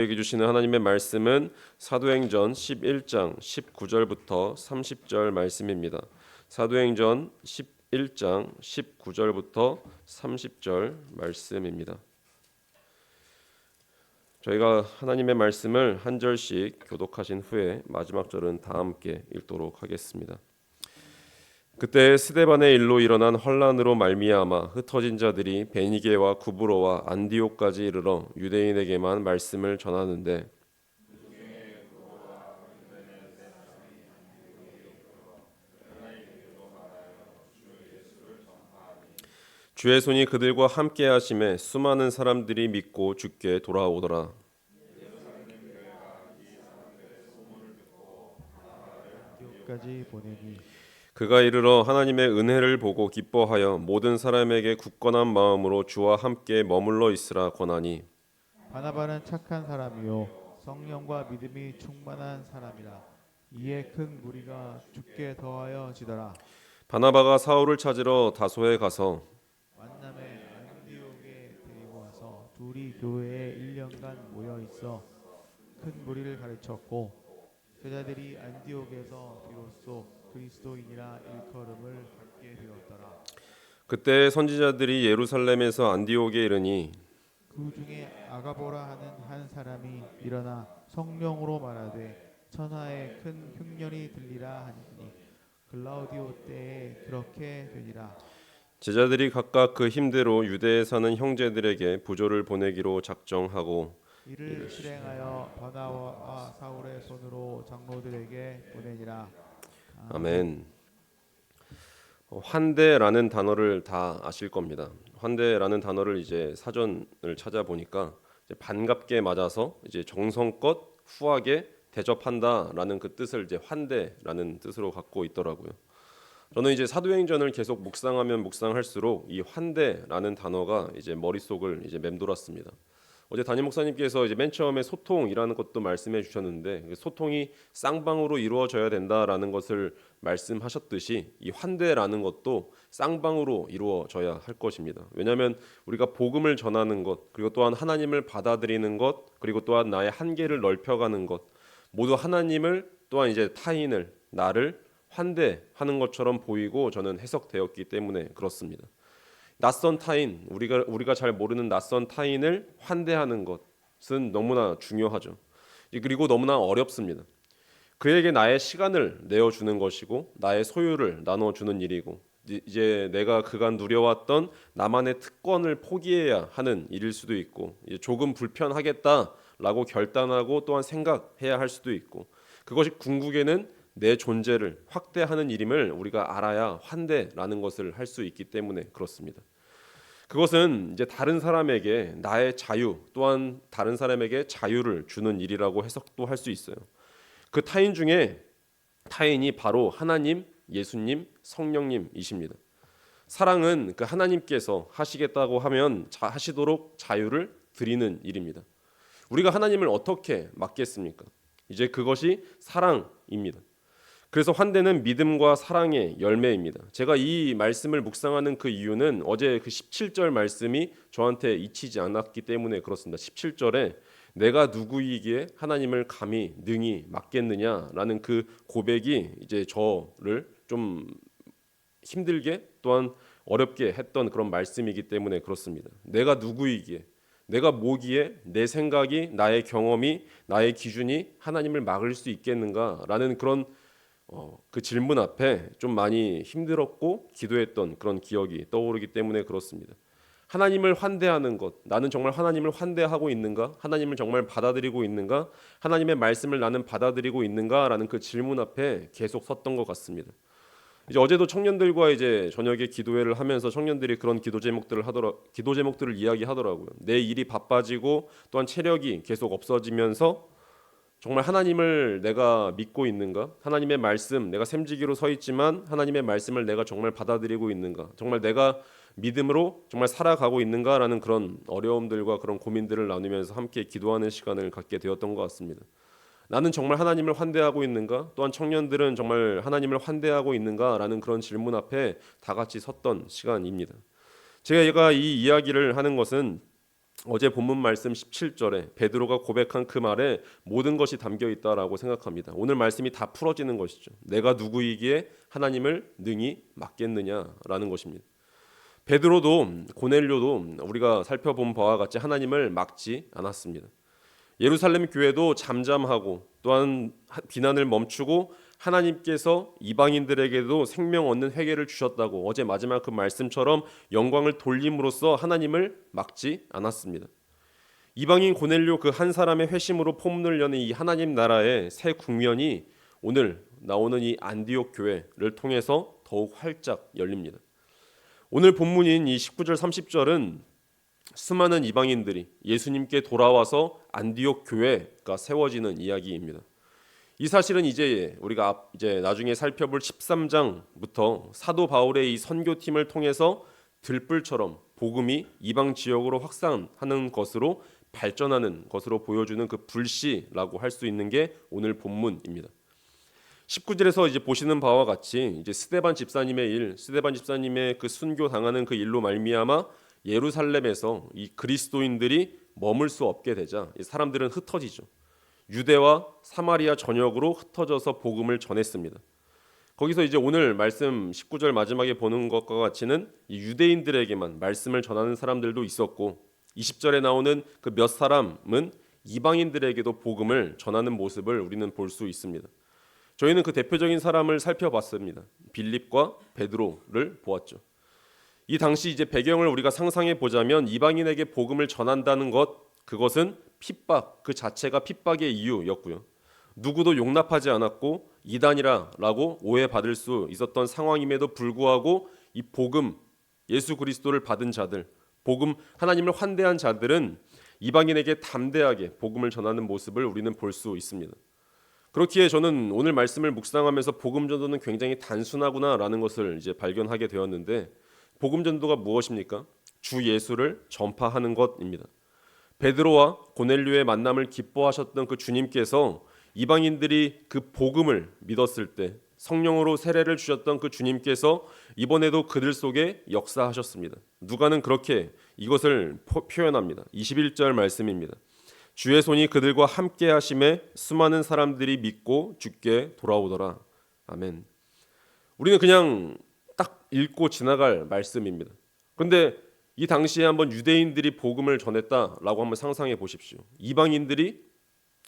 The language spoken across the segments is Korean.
우리에게 주시는 하나님의 말씀은 사도행전 11장 19절부터 30절 말씀입니다. 사도행전 11장 19절부터 30절 말씀입니다. 저희가 하나님의 말씀을 한 절씩 교독하신 후에 마지막 절은 다 함께 읽도록 하겠습니다. 그때 스데반의 일로 일어난 혼란으로 말미암아 흩어진 자들이 베니게와 구브로와 안디옥까지 이르러 유대인에게만 말씀을 전하는데 주의 손이 그들과 함께 하심에 수많은 사람들이 믿고 주께 돌아오더라. 까지 보내니 그가 이르러 하나님의 은혜를 보고 기뻐하여 모든 사람에게 굳건한 마음으로 주와 함께 머물러 있으라 권하니 바나바는 착한 사람이요 성령과 믿음이 충만한 사람이라. 이에 큰 무리가 주께 더하여 지더라. 바나바가 사울을 찾으러 다소에 가서 만남에 안디옥에 데리고 와서 둘이 교회에 1년간 모여 있어 큰 무리를 가르쳤고, 제자들이 안디옥에서 비로소 그리스도인이라 일컬음을 받게 되었더라. 그때 선지자들이 예루살렘에서 안디옥에 이르니 그 중에 아가보라 하는 한 사람이 일어나 성령으로 말하되 천하에 큰 흉년이 들리라 하니 글라우디오 때에 그렇게 되니라. 제자들이 각각 그 힘대로 유대에 사는 형제들에게 부조를 보내기로 작정하고 이를 실행하여 바나바와 사울의 손으로 장로들에게 보내니라. 아멘. 환대라는 단어를 다 아실 겁니다. 환대라는 단어를 이제 사전을 찾아보니까 이제 반갑게 맞아서 이제 정성껏 후하게 대접한다라는 그 뜻을 이제 환대라는 뜻으로 갖고 있더라고요. 저는 이제 사도행전을 계속 묵상하면 묵상할수록 이 환대라는 단어가 이제 머릿속을 이제 맴돌았습니다. 어제 담임 목사님께서 이제 맨 처음에 소통이라는 것도 말씀해 주셨는데 소통이 쌍방으로 이루어져야 된다라는 것을 말씀하셨듯이 이 환대라는 것도 쌍방으로 이루어져야 할 것입니다. 왜냐하면 우리가 복음을 전하는 것, 그리고 또한 하나님을 받아들이는 것, 그리고 또한 나의 한계를 넓혀가는 것, 모두 하나님을 또한 이제 타인을 나를 환대하는 것처럼 보이고 저는 해석되었기 때문에 그렇습니다. 낯선 타인, 우리가 잘 모르는 낯선 타인을 환대하는 것은 너무나 중요하죠. 그리고 너무나 어렵습니다. 그에게 나의 시간을 내어주는 것이고 나의 소유를 나눠주는 일이고 이제 내가 그간 누려왔던 나만의 특권을 포기해야 하는 일일 수도 있고 이제 조금 불편하겠다라고 결단하고 또한 생각해야 할 수도 있고 그것이 궁극에는 내 존재를 확대하는 일임을 우리가 알아야 환대라는 것을 할 수 있기 때문에 그렇습니다. 그것은 이제 다른 사람에게 나의 자유 또한 다른 사람에게 자유를 주는 일이라고 해석도 할 수 있어요. 그 타인 중에 타인이 바로 하나님, 예수님, 성령님이십니다. 사랑은 그 하나님께서 하시겠다고 하면 하시도록 자유를 드리는 일입니다. 우리가 하나님을 어떻게 맡겠습니까? 이제 그것이 사랑입니다. 그래서 환대는 믿음과 사랑의 열매입니다. 제가 이 말씀을 묵상하는 그 이유는 어제 그 17절 말씀이 저한테 잊히지 않았기 때문에 그렇습니다. 17절에 내가 누구이기에 하나님을 감히 능히 맡겠느냐라는 그 고백이 이제 저를 좀 힘들게 또한 어렵게 했던 그런 말씀이기 때문에 그렇습니다. 내가 누구이기에 내가 뭐기에 내 생각이 나의 경험이 나의 기준이 하나님을 막을 수 있겠는가라는 그런 그 질문 앞에 좀 많이 힘들었고 기도했던 그런 기억이 떠오르기 때문에 그렇습니다. 하나님을 환대하는 것, 나는 정말 하나님을 환대하고 있는가? 하나님을 정말 받아들이고 있는가? 하나님의 말씀을 나는 받아들이고 있는가라는 그 질문 앞에 계속 섰던 것 같습니다. 이제 어제도 청년들과 이제 저녁에 기도회를 하면서 청년들이 그런 기도 제목들을 이야기하더라고요. 내 일이 바빠지고 또한 체력이 계속 없어지면서 정말 하나님을 내가 믿고 있는가? 하나님의 말씀, 내가 샘지기로 서 있지만 하나님의 말씀을 내가 정말 받아들이고 있는가? 정말 내가 믿음으로 정말 살아가고 있는가라는 그런 어려움들과 그런 고민들을 나누면서 함께 기도하는 시간을 갖게 되었던 것 같습니다. 나는 정말 하나님을 환대하고 있는가? 또한 청년들은 정말 하나님을 환대하고 있는가라는 그런 질문 앞에 다 같이 섰던 시간입니다. 제가 이 이야기를 하는 것은 어제 본문 말씀 17절에 베드로가 고백한 그 말에 모든 것이 담겨 있다라고 생각합니다. 오늘 말씀이 다 풀어지는 것이죠. 내가 누구이기에 하나님을 능히 막겠느냐라는 것입니다. 베드로도 고넬료도 우리가 살펴본 바와 같이 하나님을 막지 않았습니다. 예루살렘 교회도 잠잠하고 또한 비난을 멈추고 하나님께서 이방인들에게도 생명 얻는 회개를 주셨다고 어제 마지막 그 말씀처럼 영광을 돌림으로써 하나님을 막지 않았습니다. 이방인 고넬료 그 한 사람의 회심으로 포문을 여는 이 하나님 나라의 새 국면이 오늘 나오는 이 안디옥 교회를 통해서 더욱 활짝 열립니다. 오늘 본문인 이 19절 30절은 수많은 이방인들이 예수님께 돌아와서 안디옥 교회가 세워지는 이야기입니다. 이 사실은 이제 우리가 이제 나중에 살펴볼 13장부터 사도 바울의 이 선교팀을 통해서 들불처럼 복음이 이방 지역으로 확산하는 것으로 발전하는 것으로 보여주는 그 불씨라고 할 수 있는 게 오늘 본문입니다. 19절에서 이제 보시는 바와 같이 이제 스데반 집사님의 그 순교 당하는 그 일로 말미암아 예루살렘에서 이 그리스도인들이 머물 수 없게 되자 이 사람들은 흩어지죠. 유대와 사마리아 전역으로 흩어져서 복음을 전했습니다. 거기서 이제 오늘 말씀 19절 마지막에 보는 것과 같이는 이 유대인들에게만 말씀을 전하는 사람들도 있었고 20절에 나오는 그 몇 사람은 이방인들에게도 복음을 전하는 모습을 우리는 볼 수 있습니다. 저희는 그 대표적인 사람을 살펴봤습니다. 빌립과 베드로를 보았죠. 이 당시 이제 배경을 우리가 상상해 보자면 이방인에게 복음을 전한다는 그것은 핍박 그 자체가 핍박의 이유였고요. 누구도 용납하지 않았고 이단이라고 오해받을 수 있었던 상황임에도 불구하고 이 복음 예수 그리스도를 받은 자들, 복음 하나님을 환대한 자들은 이방인에게 담대하게 복음을 전하는 모습을 우리는 볼 수 있습니다. 그렇기에 저는 오늘 말씀을 묵상하면서 복음 전도는 굉장히 단순하구나라는 것을 이제 발견하게 되었는데 복음 전도가 무엇입니까? 주 예수를 전파하는 것입니다. 베드로와 고넬료의 만남을 기뻐하셨던 그 주님께서 이방인들이 그 복음을 믿었을 때 성령으로 세례를 주셨던 그 주님께서 이번에도 그들 속에 역사하셨습니다. 누가는 그렇게 이것을 표현합니다. 21절 말씀입니다. 주의 손이 그들과 함께 하심에 수많은 사람들이 믿고 주께 돌아오더라. 아멘. 우리는 그냥 딱 읽고 지나갈 말씀입니다. 그런데 이 당시에 한번 유대인들이 복음을 전했다라고 한번 상상해 보십시오. 이방인들이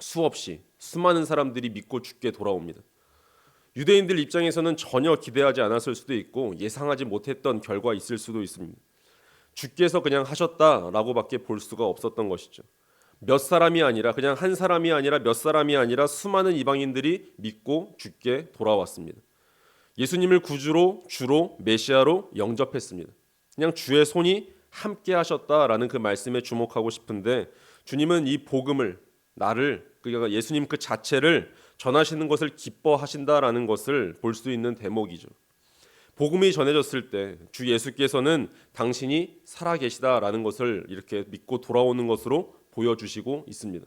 수없이 수많은 사람들이 믿고 주께 돌아옵니다. 유대인들 입장에서는 전혀 기대하지 않았을 수도 있고 예상하지 못했던 결과 있을 수도 있습니다. 주께서 그냥 하셨다라고밖에 볼 수가 없었던 것이죠. 몇 사람이 아니라 그냥 한 사람이 아니라 몇 사람이 아니라 수많은 이방인들이 믿고 주께 돌아왔습니다. 예수님을 구주로 주로 메시아로 영접했습니다. 그냥 주의 손이 함께 하셨다라는 그 말씀에 주목하고 싶은데 주님은 이 복음을 그러니까 예수님 그 자체를 전하시는 것을 기뻐하신다라는 것을 볼 수 있는 대목이죠. 복음이 전해졌을 때 주 예수께서는 당신이 살아계시다라는 것을 이렇게 믿고 돌아오는 것으로 보여주시고 있습니다.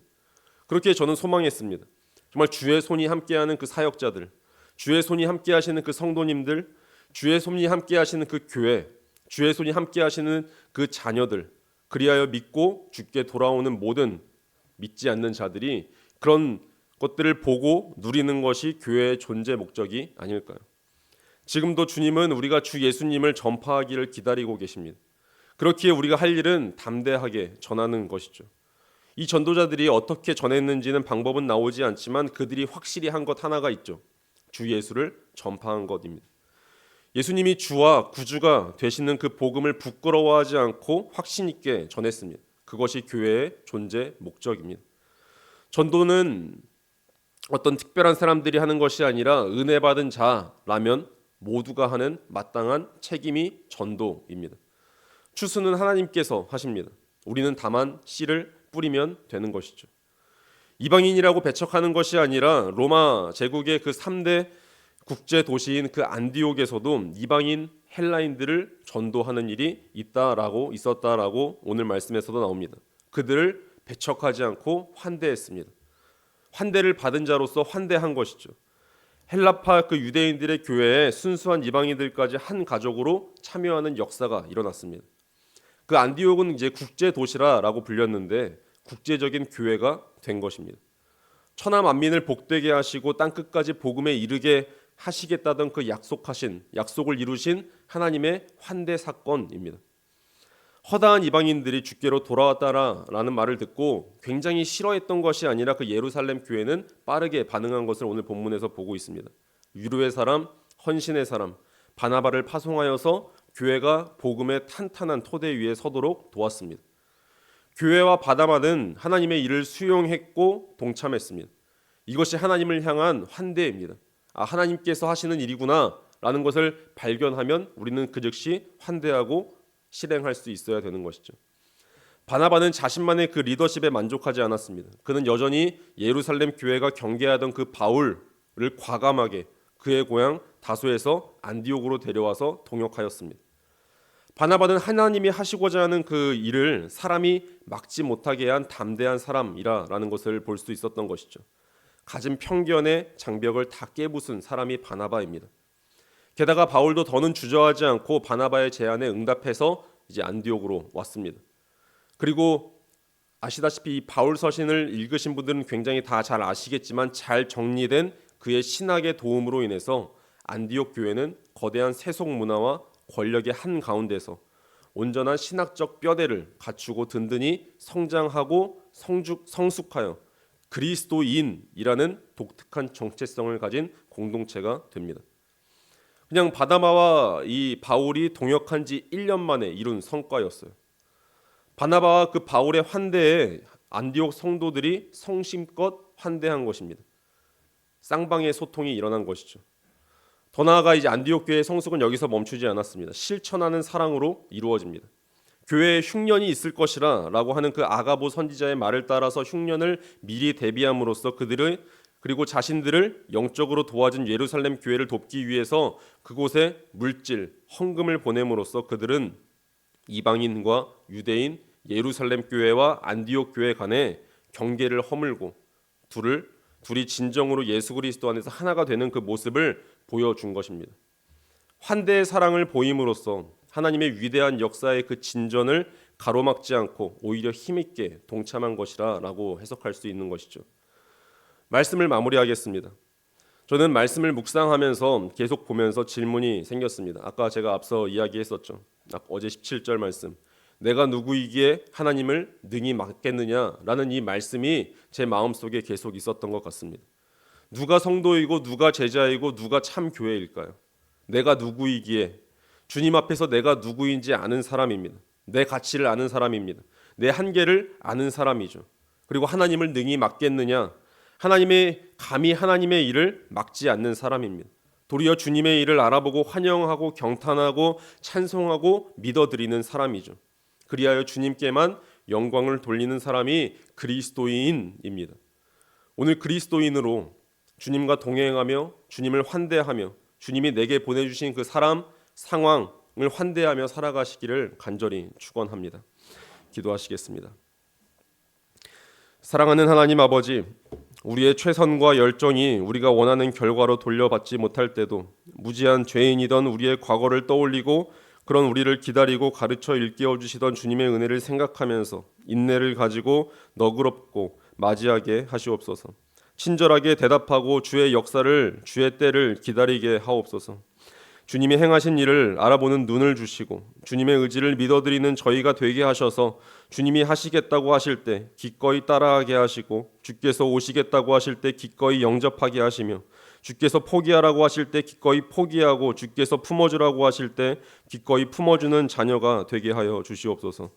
그렇게 저는 소망했습니다. 정말 주의 손이 함께하는 그 사역자들, 주의 손이 함께하시는 그 성도님들, 주의 손이 함께하시는 그 교회, 주의 손이 함께하시는 그 자녀들, 그리하여 믿고 주께 돌아오는 모든 믿지 않는 자들이 그런 것들을 보고 누리는 것이 교회의 존재 목적이 아닐까요? 지금도 주님은 우리가 주 예수님을 전파하기를 기다리고 계십니다. 그렇기에 우리가 할 일은 담대하게 전하는 것이죠. 이 전도자들이 어떻게 전했는지는 방법은 나오지 않지만 그들이 확실히 한 것 하나가 있죠. 주 예수를 전파한 것입니다. 예수님이 주와 구주가 되시는 그 복음을 부끄러워하지 않고 확신 있게 전했습니다. 그것이 교회의 존재 목적입니다. 전도는 어떤 특별한 사람들이 하는 것이 아니라 은혜 받은 자라면 모두가 하는 마땅한 책임이 전도입니다. 추수는 하나님께서 하십니다. 우리는 다만 씨를 뿌리면 되는 것이죠. 이방인이라고 배척하는 것이 아니라 로마 제국의 그 3대 국제 도시인 그 안디옥에서도 이방인 헬라인들을 전도하는 일이 있었다라고 오늘 말씀에서도 나옵니다. 그들을 배척하지 않고 환대했습니다. 환대를 받은 자로서 환대한 것이죠. 헬라파 그 유대인들의 교회에 순수한 이방인들까지 한 가족으로 참여하는 역사가 일어났습니다. 그 안디옥은 이제 국제 도시라라고 불렸는데 국제적인 교회가 된 것입니다. 천하 만민을 복되게 하시고 땅 끝까지 복음에 이르게 하시겠다던 그 약속을 이루신 하나님의 환대 사건입니다. 허다한 이방인들이 주께로 돌아왔다라는 말을 듣고 굉장히 싫어했던 것이 아니라 그 예루살렘 교회는 빠르게 반응한 것을 오늘 본문에서 보고 있습니다. 위로의 사람, 헌신의 사람, 바나바를 파송하여서 교회가 복음의 탄탄한 토대 위에 서도록 도왔습니다. 교회와 바나바는 하나님의 일을 수용했고 동참했습니다. 이것이 하나님을 향한 환대입니다. 하나님께서 하시는 일이구나 라는 것을 발견하면 우리는 그 즉시 환대하고 실행할 수 있어야 되는 것이죠. 바나바는 자신만의 그 리더십에 만족하지 않았습니다. 그는 여전히 예루살렘 교회가 경계하던 그 바울을 과감하게 그의 고향 다소에서 안디옥으로 데려와서 동역하였습니다. 바나바는 하나님이 하시고자 하는 그 일을 사람이 막지 못하게 한 담대한 사람이라는 것을 볼 수 있었던 것이죠. 가진 편견의 장벽을 다 깨부순 사람이 바나바입니다. 게다가 바울도 더는 주저하지 않고 바나바의 제안에 응답해서 이제 안디옥으로 왔습니다. 그리고 아시다시피 이 바울 서신을 읽으신 분들은 굉장히 다 잘 아시겠지만 잘 정리된 그의 신학의 도움으로 인해서 안디옥 교회는 거대한 세속 문화와 권력의 한 가운데서 온전한 신학적 뼈대를 갖추고 든든히 성장하고 성숙하여 그리스도인이라는 독특한 정체성을 가진 공동체가 됩니다. 그냥 바나바와 이 바울이 동역한 지 1년 만에 이룬 성과였어요. 바나바와 그 바울의 환대에 안디옥 성도들이 성심껏 환대한 것입니다. 쌍방의 소통이 일어난 것이죠. 더 나아가 이제 안디옥 교회의 성숙은 여기서 멈추지 않았습니다. 실천하는 사랑으로 이루어집니다. 교회에 흉년이 있을 것이라 라고 하는 그 아가보 선지자의 말을 따라서 흉년을 미리 대비함으로써 그들의 그리고 자신들을 영적으로 도와준 예루살렘 교회를 돕기 위해서 그곳에 물질, 헌금을 보냄으로써 그들은 이방인과 유대인, 예루살렘 교회와 안디옥 교회 간에 경계를 허물고 둘이 진정으로 예수 그리스도 안에서 하나가 되는 그 모습을 보여준 것입니다. 환대의 사랑을 보임으로써 하나님의 위대한 역사의 그 진전을 가로막지 않고 오히려 힘있게 동참한 것이라고 해석할 수 있는 것이죠. 말씀을 마무리하겠습니다. 저는 말씀을 묵상하면서 계속 보면서 질문이 생겼습니다. 아까 제가 앞서 이야기했었죠. 어제 17절 말씀. 내가 누구이기에 하나님을 능히 맡겠느냐라는 이 말씀이 제 마음속에 계속 있었던 것 같습니다. 누가 성도이고 누가 제자이고 누가 참 교회일까요? 내가 누구이기에 주님 앞에서 내가 누구인지 아는 사람입니다. 내 가치를 아는 사람입니다. 내 한계를 아는 사람이죠. 그리고 하나님을 능히 맡겠느냐? 감히 하나님의 일을 막지 않는 사람입니다. 도리어 주님의 일을 알아보고 환영하고 경탄하고 찬송하고 믿어드리는 사람이죠. 그리하여 주님께만 영광을 돌리는 사람이 그리스도인입니다. 오늘 그리스도인으로 주님과 동행하며 주님을 환대하며 주님이 내게 보내주신 그 사람, 상황을 환대하며 살아가시기를 간절히 축원합니다. 기도하시겠습니다. 사랑하는 하나님 아버지, 우리의 최선과 열정이 우리가 원하는 결과로 돌려받지 못할 때도 무지한 죄인이던 우리의 과거를 떠올리고 그런 우리를 기다리고 가르쳐 일깨워 주시던 주님의 은혜를 생각하면서 인내를 가지고 너그럽고 맞이하게 하시옵소서. 친절하게 대답하고 주의 역사를 주의 때를 기다리게 하옵소서. 주님이 행하신 일을 알아보는 눈을 주시고 주님의 의지를 믿어드리는 저희가 되게 하셔서 주님이 하시겠다고 하실 때 기꺼이 따라하게 하시고 주께서 오시겠다고 하실 때 기꺼이 영접하게 하시며 주께서 포기하라고 하실 때 기꺼이 포기하고 주께서 품어주라고 하실 때 기꺼이 품어주는 자녀가 되게 하여 주시옵소서.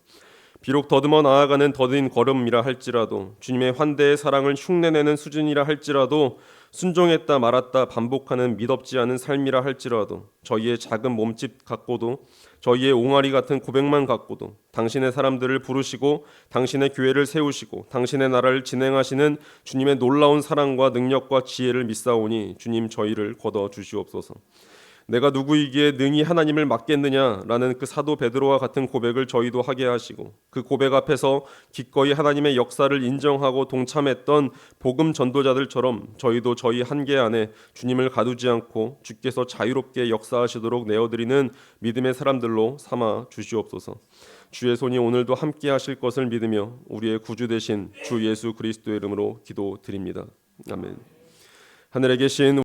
비록 더듬어 나아가는 더딘 걸음이라 할지라도 주님의 환대의 사랑을 흉내내는 수준이라 할지라도 순종했다 말았다 반복하는 믿업지 않은 삶이라 할지라도 저희의 작은 몸짓 갖고도 저희의 옹알이 같은 고백만 갖고도 당신의 사람들을 부르시고 당신의 교회를 세우시고 당신의 나라를 진행하시는 주님의 놀라운 사랑과 능력과 지혜를 믿사오니 주님 저희를 거둬 주시옵소서. 내가 누구이기에 능히 하나님을 맡겠느냐라는 그 사도 베드로와 같은 고백을 저희도 하게 하시고, 그 고백 앞에서 기꺼이 하나님의 역사를 인정하고 동참했던 복음 전도자들처럼 저희도 저희 한계 안에 주님을 가두지 않고 주께서 자유롭게 역사하시도록 내어드리는 믿음의 사람들로 삼아 주시옵소서. 주의 손이 오늘도 함께 하실 것을 믿으며 우리의 구주 되신 주 예수 그리스도의 이름으로 기도드립니다. 아멘. 하늘에 계신